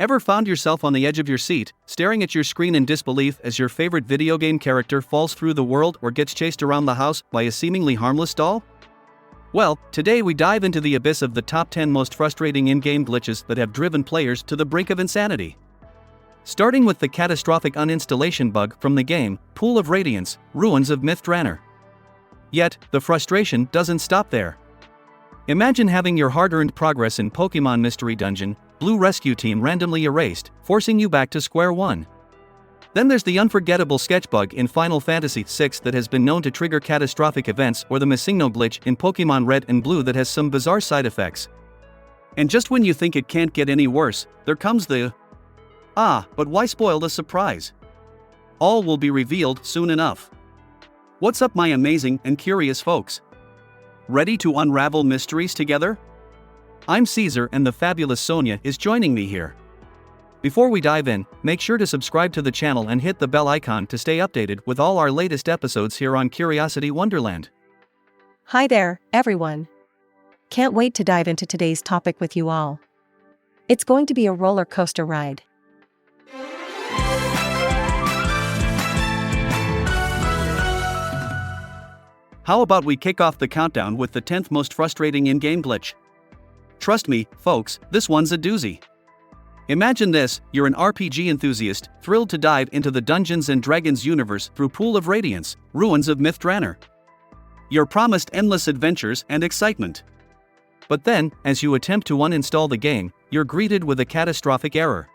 Ever found yourself on the edge of your seat, staring at your screen in disbelief as your favorite video game character falls through the world or gets chased around the house by a seemingly harmless doll? Well, today we dive into the abyss of the top 10 most frustrating in-game glitches that have driven players to the brink of insanity. Starting with the catastrophic uninstallation bug from the game, Pool of Radiance, Ruins of Mythdraenor. Yet, the frustration doesn't stop there. Imagine having your hard-earned progress in Pokemon Mystery Dungeon, Blue Rescue Team randomly erased, forcing you back to square one. Then there's the unforgettable sketch bug in Final Fantasy VI that has been known to trigger catastrophic events, or the Missingno glitch in Pokemon Red and Blue that has some bizarre side effects. And just when you think it can't get any worse, there comes the but why spoil the surprise? All will be revealed soon enough. What's up, my amazing and curious folks? Ready to unravel mysteries together? I'm Caesar, and the fabulous Sonia is joining me here. Before we dive in, make sure to subscribe to the channel and hit the bell icon to stay updated with all our latest episodes here on Curiosity Wonderland. Hi there, everyone. Can't wait to dive into today's topic with you all. It's going to be a roller coaster ride. How about we kick off the countdown with the 10th most frustrating in-game glitch? Trust me, folks, this one's a doozy. Imagine this: you're an RPG enthusiast, thrilled to dive into the Dungeons & Dragons universe through Pool of Radiance, Ruins of Mythdraenor. You're promised endless adventures and excitement. But then, as you attempt to uninstall the game, you're greeted with a catastrophic error.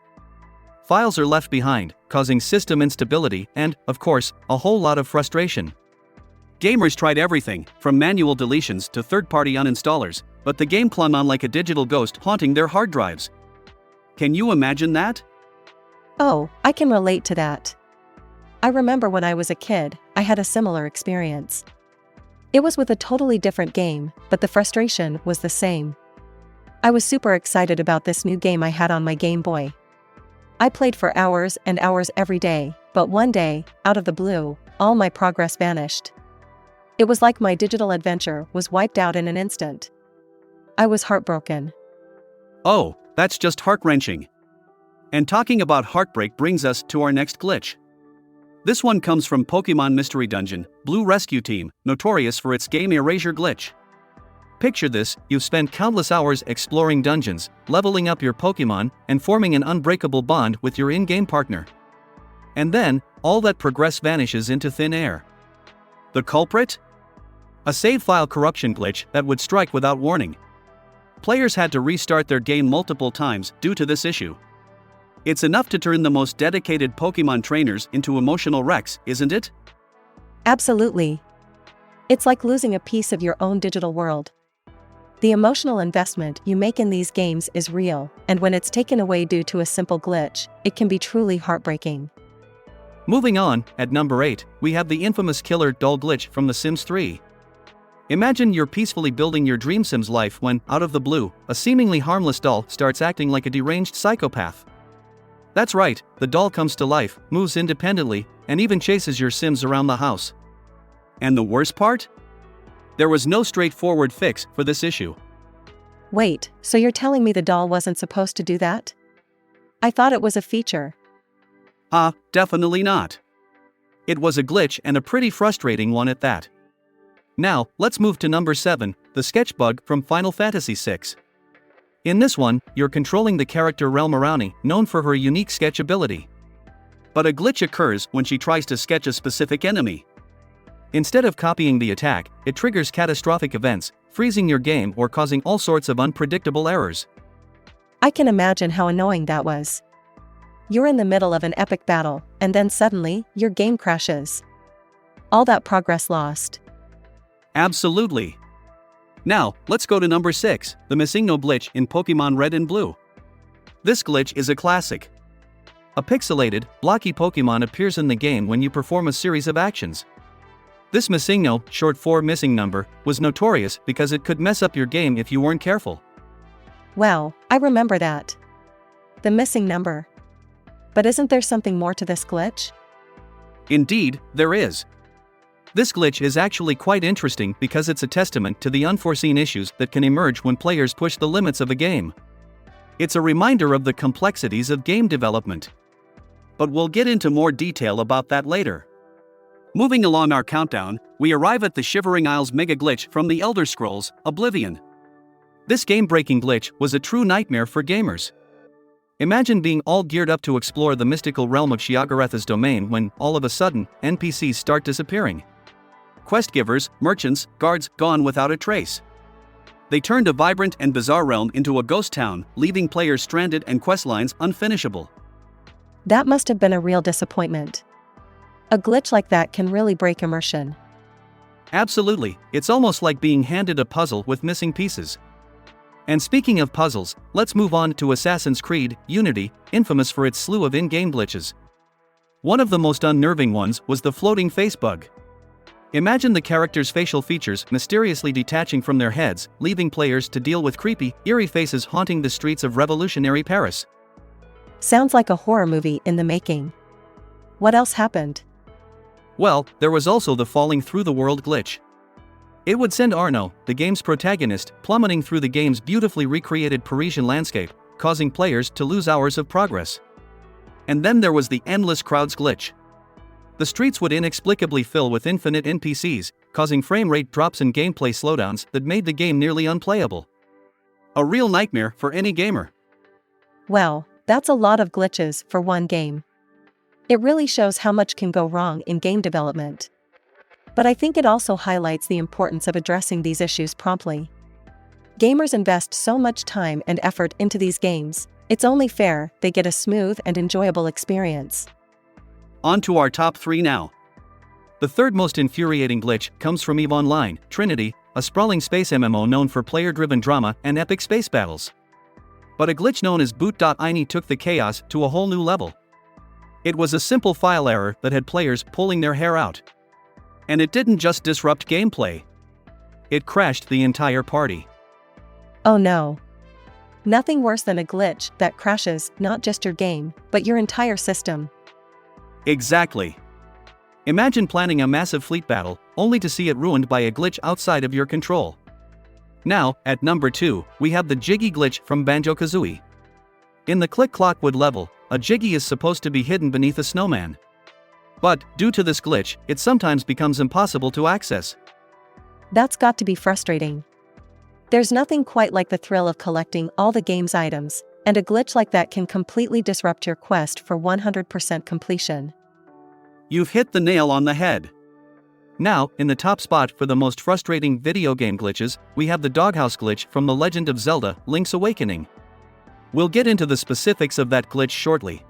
Files are left behind, causing system instability and, of course, a whole lot of frustration. Gamers tried everything, from manual deletions to third-party uninstallers, but the game clung on like a digital ghost haunting their hard drives. Can you imagine that? Oh, I can relate to that. I remember when I was a kid, I had a similar experience. It was with a totally different game, but the frustration was the same. I was super excited about this new game I had on my Game Boy. I played for hours and hours every day, but one day, out of the blue, all my progress vanished. It was like my digital adventure was wiped out in an instant. I was heartbroken. Oh, that's just heart-wrenching. And talking about heartbreak brings us to our next glitch. This one comes from Pokemon Mystery Dungeon, Blue Rescue Team, notorious for its game erasure glitch. Picture this: you've spent countless hours exploring dungeons, leveling up your Pokemon, and forming an unbreakable bond with your in-game partner. And then, all that progress vanishes into thin air. The culprit? A save file corruption glitch that would strike without warning. Players had to restart their game multiple times due to this issue. It's enough to turn the most dedicated Pokemon trainers into emotional wrecks, isn't it? Absolutely. It's like losing a piece of your own digital world. The emotional investment you make in these games is real, and when it's taken away due to a simple glitch, it can be truly heartbreaking. Moving on, at number 8, we have the infamous killer doll glitch from The Sims 3. Imagine you're peacefully building your dream Sims life when, out of the blue, a seemingly harmless doll starts acting like a deranged psychopath. That's right, the doll comes to life, moves independently, and even chases your Sims around the house. And the worst part? There was no straightforward fix for this issue. Wait, so you're telling me the doll wasn't supposed to do that? I thought it was a feature. Definitely not. It was a glitch, and a pretty frustrating one at that. Now, let's move to number 7, the sketch bug from Final Fantasy VI. In this one, you're controlling the character Relmarani, known for her unique sketch ability. But a glitch occurs when she tries to sketch a specific enemy. Instead of copying the attack, it triggers catastrophic events, freezing your game or causing all sorts of unpredictable errors. I can imagine how annoying that was. You're in the middle of an epic battle, and then suddenly, your game crashes. All that progress lost. Absolutely. Now, let's go to number 6, the Missingno glitch in Pokemon Red and Blue. This glitch is a classic. A pixelated, blocky Pokemon appears in the game when you perform a series of actions. This Missingno, short for missing number, was notorious because it could mess up your game if you weren't careful. Wow, I remember that. The missing number. But isn't there something more to this glitch? Indeed, there is. This glitch is actually quite interesting because it's a testament to the unforeseen issues that can emerge when players push the limits of a game. It's a reminder of the complexities of game development. But we'll get into more detail about that later. Moving along our countdown, we arrive at the Shivering Isles mega glitch from the Elder Scrolls, Oblivion. This game-breaking glitch was a true nightmare for gamers. Imagine being all geared up to explore the mystical realm of Sheogorath's domain when, all of a sudden, NPCs start disappearing. Quest givers, merchants, guards, gone without a trace. They turned a vibrant and bizarre realm into a ghost town, leaving players stranded and questlines unfinishable. That must have been a real disappointment. A glitch like that can really break immersion. Absolutely, it's almost like being handed a puzzle with missing pieces. And speaking of puzzles, let's move on to Assassin's Creed Unity, infamous for its slew of in-game glitches. One of the most unnerving ones was the floating face bug. Imagine the characters' facial features mysteriously detaching from their heads, leaving players to deal with creepy, eerie faces haunting the streets of revolutionary Paris. Sounds like a horror movie in the making. What else happened? Well, there was also the falling through the world glitch. It would send Arnaud, the game's protagonist, plummeting through the game's beautifully recreated Parisian landscape, causing players to lose hours of progress. And then there was the endless crowds glitch. The streets would inexplicably fill with infinite NPCs, causing frame rate drops and gameplay slowdowns that made the game nearly unplayable. A real nightmare for any gamer. Well, that's a lot of glitches for one game. It really shows how much can go wrong in game development. But I think it also highlights the importance of addressing these issues promptly. Gamers invest so much time and effort into these games, it's only fair they get a smooth and enjoyable experience. On to our top 3 now. The third most infuriating glitch comes from EVE Online, Trinity, a sprawling space MMO known for player-driven drama and epic space battles. But a glitch known as boot.ini took the chaos to a whole new level. It was a simple file error that had players pulling their hair out. And it didn't just disrupt gameplay. It crashed the entire party. Oh no. Nothing worse than a glitch that crashes not just your game, but your entire system. Exactly. Imagine planning a massive fleet battle, only to see it ruined by a glitch outside of your control. Now, at number 2, we have the Jiggy glitch from Banjo-Kazooie. In the Click-Clockwood level, a Jiggy is supposed to be hidden beneath a snowman. But, due to this glitch, it sometimes becomes impossible to access. That's got to be frustrating. There's nothing quite like the thrill of collecting all the game's items, and a glitch like that can completely disrupt your quest for 100% completion. You've hit the nail on the head. Now, in the top spot for the most frustrating video game glitches, we have the Doghouse glitch from The Legend of Zelda: Link's Awakening. We'll get into the specifics of that glitch shortly.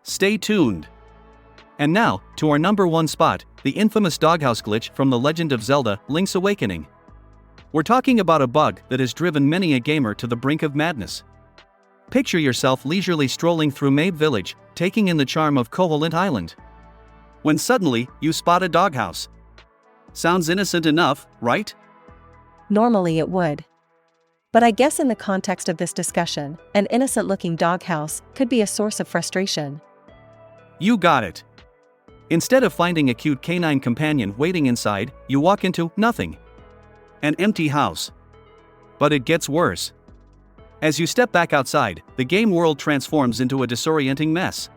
Stay tuned. And now, to our number 1 spot, the infamous Doghouse glitch from The Legend of Zelda: Link's Awakening. We're talking about a bug that has driven many a gamer to the brink of madness. Picture yourself leisurely strolling through Mabe Village, taking in the charm of Koholint Island. When suddenly, you spot a doghouse. Sounds innocent enough, right? Normally it would. But I guess in the context of this discussion, an innocent-looking doghouse could be a source of frustration. You got it. Instead of finding a cute canine companion waiting inside, you walk into nothing. An empty house. But it gets worse. As you step back outside, the game world transforms into a disorienting mess.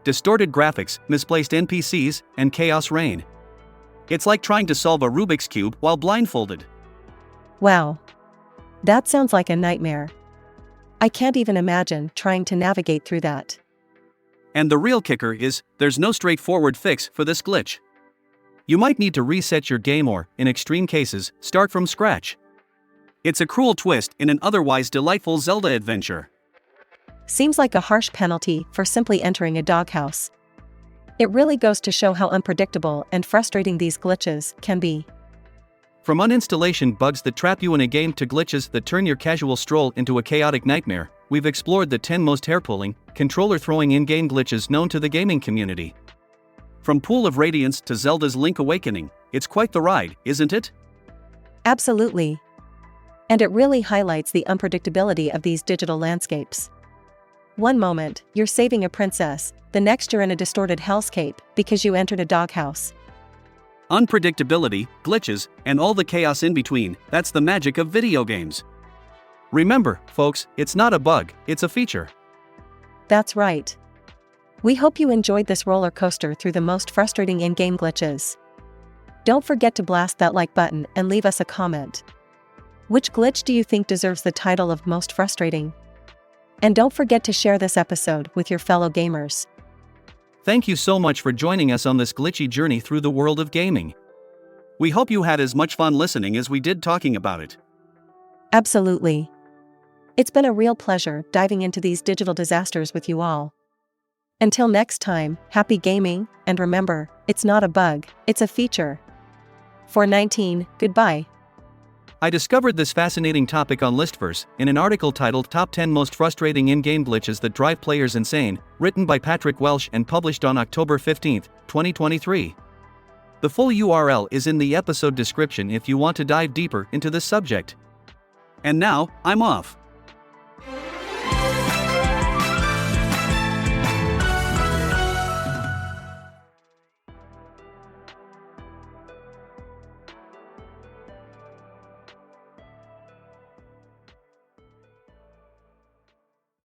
Distorted graphics, misplaced NPCs, and chaos reign. It's like trying to solve a Rubik's Cube while blindfolded. Wow. That sounds like a nightmare. I can't even imagine trying to navigate through that. And the real kicker is, there's no straightforward fix for this glitch. You might need to reset your game or, in extreme cases, start from scratch. It's a cruel twist in an otherwise delightful Zelda adventure. Seems like a harsh penalty for simply entering a doghouse. It really goes to show how unpredictable and frustrating these glitches can be. From uninstallation bugs that trap you in a game to glitches that turn your casual stroll into a chaotic nightmare, we've explored the 10 most hair-pulling, controller-throwing in-game glitches known to the gaming community. From Pool of Radiance to Zelda's Link Awakening, it's quite the ride, isn't it? Absolutely. And it really highlights the unpredictability of these digital landscapes. One moment, you're saving a princess, the next you're in a distorted hellscape because you entered a doghouse. Unpredictability, glitches, and all the chaos in between, that's the magic of video games. Remember, folks, it's not a bug, it's a feature. That's right. We hope you enjoyed this roller coaster through the most frustrating in-game glitches. Don't forget to blast that like button and leave us a comment. Which glitch do you think deserves the title of most frustrating? And don't forget to share this episode with your fellow gamers. Thank you so much for joining us on this glitchy journey through the world of gaming. We hope you had as much fun listening as we did talking about it. Absolutely. It's been a real pleasure diving into these digital disasters with you all. Until next time, happy gaming, and remember, it's not a bug, it's a feature. For 19, goodbye. I discovered this fascinating topic on Listverse in an article titled Top 10 Most Frustrating In-Game Glitches That Drive Players Insane, written by Patrick Welsh and published on October 15, 2023. The full URL is in the episode description if you want to dive deeper into this subject. And now, I'm off.